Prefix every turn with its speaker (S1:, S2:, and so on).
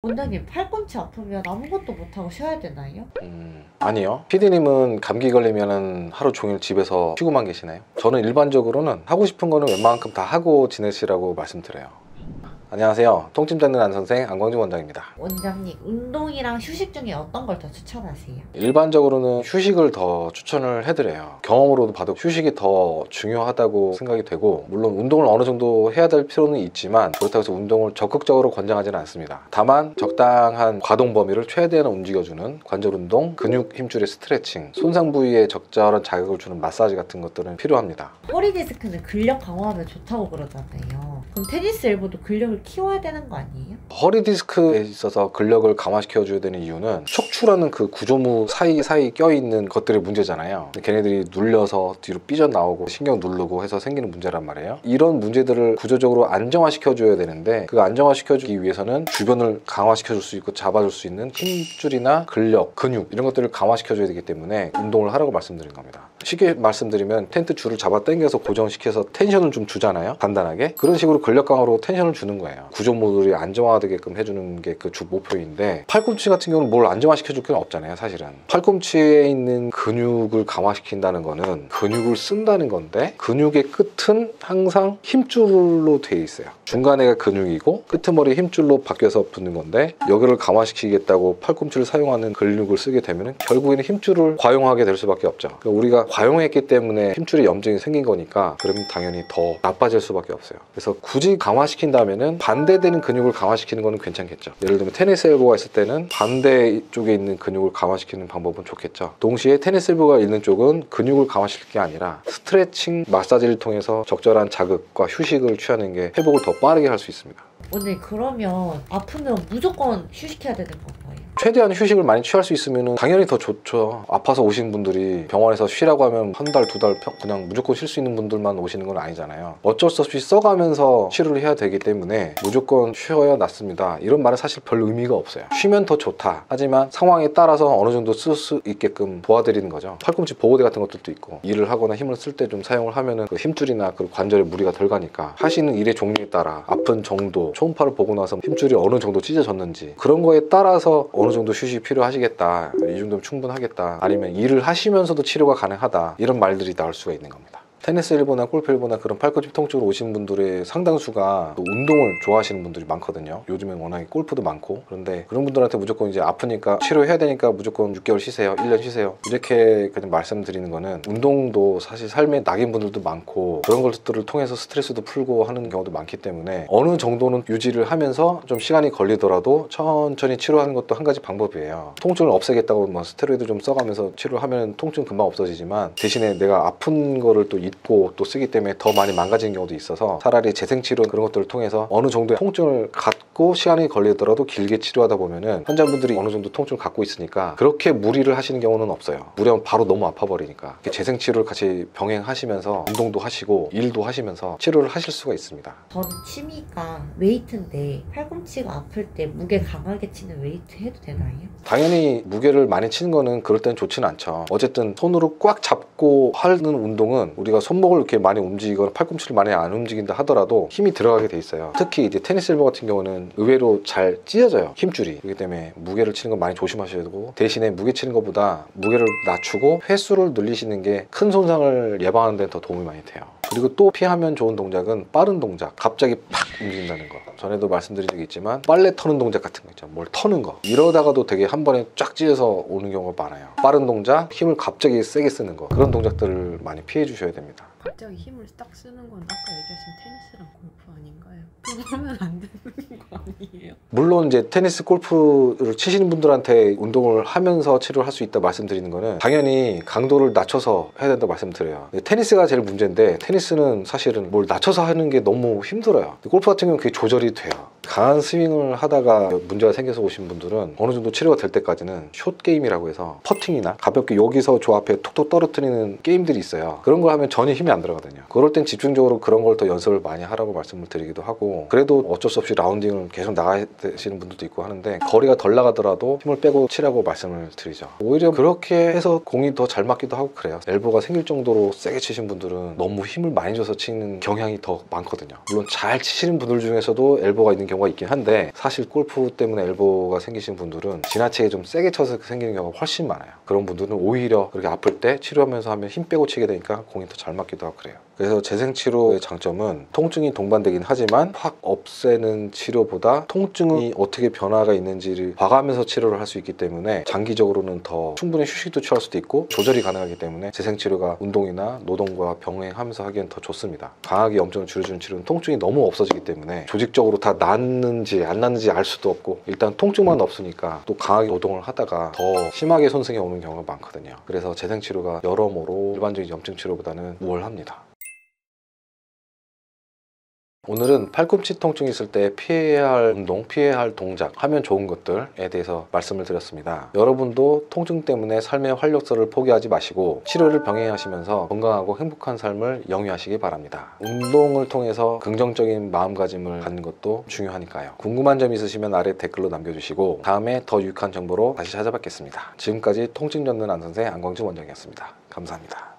S1: 원장님, 팔꿈치 아프면 아무것도 못하고 쉬어야 되나요?
S2: 아니요. PD님은 감기 걸리면 하루 종일 집에서 쉬고만 계시나요? 저는 일반적으로는 하고 싶은 거는 웬만큼 다 하고 지내시라고 말씀드려요. 안녕하세요. 통증 잡는 안선생 안광준 원장입니다.
S1: 원장님, 운동이랑 휴식 중에 어떤 걸 더 추천하세요?
S2: 일반적으로는 휴식을 더 추천을 해드려요. 경험으로도 봐도 휴식이 더 중요하다고 생각이 되고, 물론 운동을 어느 정도 해야 될 필요는 있지만 그렇다고 해서 운동을 적극적으로 권장하지는 않습니다. 다만 적당한 과동 범위를 최대한 움직여주는 관절 운동, 근육 힘줄의 스트레칭, 손상 부위에 적절한 자극을 주는 마사지 같은 것들은 필요합니다.
S1: 허리 디스크는 근력 강화하면 좋다고 그러잖아요. 그럼 테니스 엘보도 근력을 키워야 되는 거 아니에요?
S2: 허리 디스크에 있어서 근력을 강화시켜줘야 되는 이유는 척추라는 그 구조물 사이사이 껴있는 것들이 문제잖아요. 걔네들이 눌려서 뒤로 삐져나오고 신경 누르고 해서 생기는 문제란 말이에요. 이런 문제들을 구조적으로 안정화시켜줘야 되는데, 그 안정화시켜주기 위해서는 주변을 강화시켜줄 수 있고 잡아줄 수 있는 힘줄이나 근력, 근육 이런 것들을 강화시켜줘야 되기 때문에 운동을 하라고 말씀드린 겁니다. 쉽게 말씀드리면 텐트 줄을 잡아 당겨서 고정시켜서 텐션을 좀 주잖아요. 간단하게. 그런 식으로 근력 강화로 텐션을 주는 거예요. 구조물이 안정화되게끔 해주는 게 그 주 목표인데, 팔꿈치 같은 경우는 뭘 안정화시켜줄 게 없잖아요. 사실은 팔꿈치에 있는 근육을 강화시킨다는 거는 근육을 쓴다는 건데, 근육의 끝은 항상 힘줄로 돼 있어요. 중간에가 근육이고 끄트머리 힘줄로 바뀌어서 붙는 건데, 여기를 강화시키겠다고 팔꿈치를 사용하는 근육을 쓰게 되면 결국에는 힘줄을 과용하게 될 수밖에 없죠. 그러니까 우리가 과용했기 때문에 힘줄에 염증이 생긴 거니까, 그러면 당연히 더 나빠질 수밖에 없어요. 그래서 굳이 강화시킨다면은 반대되는 근육을 강화시키는 거는 괜찮겠죠. 예를 들면 테니스 엘보가 있을 때는 반대 쪽에 있는 근육을 강화시키는 방법은 좋겠죠. 동시에 테니스 엘보가 있는 쪽은 근육을 강화시킬 게 아니라 스트레칭, 마사지를 통해서 적절한 자극과 휴식을 취하는 게 회복을 더 빠르게 할 수 있습니다.
S1: 원장님, 그러면 아프면 무조건 휴식해야 되는 건가요?
S2: 최대한 휴식을 많이 취할 수 있으면 당연히 더 좋죠. 아파서 오신 분들이 병원에서 쉬라고 하면 한 달, 두 달 그냥 무조건 쉴 수 있는 분들만 오시는 건 아니잖아요. 어쩔 수 없이 써가면서 치료를 해야 되기 때문에 무조건 쉬어야 낫습니다, 이런 말은 사실 별 의미가 없어요. 쉬면 더 좋다. 하지만 상황에 따라서 어느 정도 쓸 수 있게끔 도와드리는 거죠. 팔꿈치 보호대 같은 것들도 있고, 일을 하거나 힘을 쓸 때 좀 사용을 하면은 그 힘줄이나 그 관절에 무리가 덜 가니까, 하시는 일의 종류에 따라 아픈 정도, 초음파를 보고 나서 힘줄이 어느 정도 찢어졌는지 그런 거에 따라서 어느 정도 휴식이 필요하시겠다, 이 정도면 충분하겠다, 아니면 일을 하시면서도 치료가 가능하다, 이런 말들이 나올 수가 있는 겁니다. 테니스 엘보나 골프 엘보나 그런 팔꿈치 통증으로 오신 분들의 상당수가 운동을 좋아하시는 분들이 많거든요. 요즘엔 워낙에 골프도 많고. 그런데 그런 분들한테 무조건 이제 아프니까 치료해야 되니까 무조건 6개월 쉬세요, 1년 쉬세요, 이렇게 그냥 말씀드리는 거는, 운동도 사실 삶의 낙인 분들도 많고 그런 것들을 통해서 스트레스도 풀고 하는 경우도 많기 때문에 어느 정도는 유지를 하면서 좀 시간이 걸리더라도 천천히 치료하는 것도 한 가지 방법이에요. 통증을 없애겠다고 뭐 스테로이드 좀 써가면서 치료하면 통증 금방 없어지지만, 대신에 내가 아픈 거를 또 잊고 또 쓰기 때문에 더 많이 망가지는 경우도 있어서, 차라리 재생치료 그런 것들을 통해서 어느 정도의 통증을 갖고 시간이 걸리더라도 길게 치료하다 보면은 환자분들이 어느 정도 통증을 갖고 있으니까 그렇게 무리를 하시는 경우는 없어요. 무리하면 바로 너무 아파버리니까 재생치료를 같이 병행하시면서 운동도 하시고 일도 하시면서 치료를 하실 수가 있습니다.
S1: 저는 취미가 웨이트인데 팔꿈치가 아플 때 무게 강하게 치는 웨이트 해도 되나요?
S2: 당연히 무게를 많이 치는 거는 그럴 땐 좋지는 않죠. 어쨌든 손으로 꽉 잡고 하는 운동은 우리가 손목을 이렇게 많이 움직이거나 팔꿈치를 많이 안 움직인다 하더라도 힘이 들어가게 돼 있어요. 특히 이제 테니스 엘보 같은 경우는 의외로 잘 찢어져요, 힘줄이. 그렇기 때문에 무게를 치는 건 많이 조심하셔야 되고, 대신에 무게 치는 것보다 무게를 낮추고 횟수를 늘리시는 게 큰 손상을 예방하는 데 더 도움이 많이 돼요. 그리고 또 피하면 좋은 동작은 빠른 동작, 갑자기 팍 움직인다는 거. 전에도 말씀드린 적이 있지만 빨래 터는 동작 같은 거 있죠. 뭘 터는 거. 이러다가도 되게 한 번에 쫙 찢어서 오는 경우가 많아요. 빠른 동작, 힘을 갑자기 세게 쓰는 거. 그런 동작들을 많이 피해 주셔야 됩니다.
S3: 갑자기 힘을 딱 쓰는 건 아까 얘기하신 테니스랑 골프 아닌가요? 그거 하면 안 되는 거 아니에요?
S2: 물론 이제 테니스, 골프를 치시는 분들한테 운동을 하면서 치료를 할 수 있다 말씀드리는 거는 당연히 강도를 낮춰서 해야 된다고 말씀드려요. 테니스가 제일 문제인데, 테니스는 사실은 뭘 낮춰서 하는 게 너무 힘들어요. 골프 같은 경우는 그게 조절이 돼요. 강한 스윙을 하다가 문제가 생겨서 오신 분들은 어느 정도 치료가 될 때까지는 숏 게임이라고 해서 퍼팅이나 가볍게 여기서 저 앞에 톡톡 떨어뜨리는 게임들이 있어요. 그런 걸 하면 전혀 힘이 안 들어가거든요. 그럴 땐 집중적으로 그런 걸 더 연습을 많이 하라고 말씀을 드리기도 하고, 그래도 어쩔 수 없이 라운딩을 계속 나가야 되시는 분들도 있고 하는데, 거리가 덜 나가더라도 힘을 빼고 치라고 말씀을 드리죠. 오히려 그렇게 해서 공이 더 잘 맞기도 하고 그래요. 엘보가 생길 정도로 세게 치신 분들은 너무 힘을 많이 줘서 치는 경향이 더 많거든요. 물론 잘 치시는 분들 중에서도 엘보가 있는 경우 경우가 있긴 한데 사실 골프 때문에 엘보가 생기신 분들은 지나치게 좀 세게 쳐서 생기는 경우가 훨씬 많아요. 그런 분들은 오히려 그렇게 아플 때 치료하면서 하면 힘 빼고 치게 되니까 공이 더 잘 맞기도 하고 그래요. 그래서 재생치료의 장점은 통증이 동반되긴 하지만 확 없애는 치료보다 통증이 어떻게 변화가 있는지를 봐가면서 치료를 할 수 있기 때문에 장기적으로는 더 충분히 휴식도 취할 수도 있고 조절이 가능하기 때문에 재생치료가 운동이나 노동과 병행하면서 하기엔 더 좋습니다. 강하게 염증을 줄여주는 치료는 통증이 너무 없어지기 때문에 조직적으로 다 낫는지 안 낫는지 알 수도 없고 일단 통증만 없으니까 또 강하게 노동을 하다가 더 심하게 손상이 오는 경우가 많거든요. 그래서 재생치료가 여러모로 일반적인 염증치료보다는 우월합니다. 오늘은 팔꿈치 통증이 있을 때 피해야 할 운동, 피해야 할 동작, 하면 좋은 것들에 대해서 말씀을 드렸습니다. 여러분도 통증 때문에 삶의 활력소를 포기하지 마시고 치료를 병행하시면서 건강하고 행복한 삶을 영위하시기 바랍니다. 운동을 통해서 긍정적인 마음가짐을 갖는 것도 중요하니까요. 궁금한 점 있으시면 아래 댓글로 남겨주시고 다음에 더 유익한 정보로 다시 찾아뵙겠습니다. 지금까지 통증 전문 안선생 안광준 원장이었습니다. 감사합니다.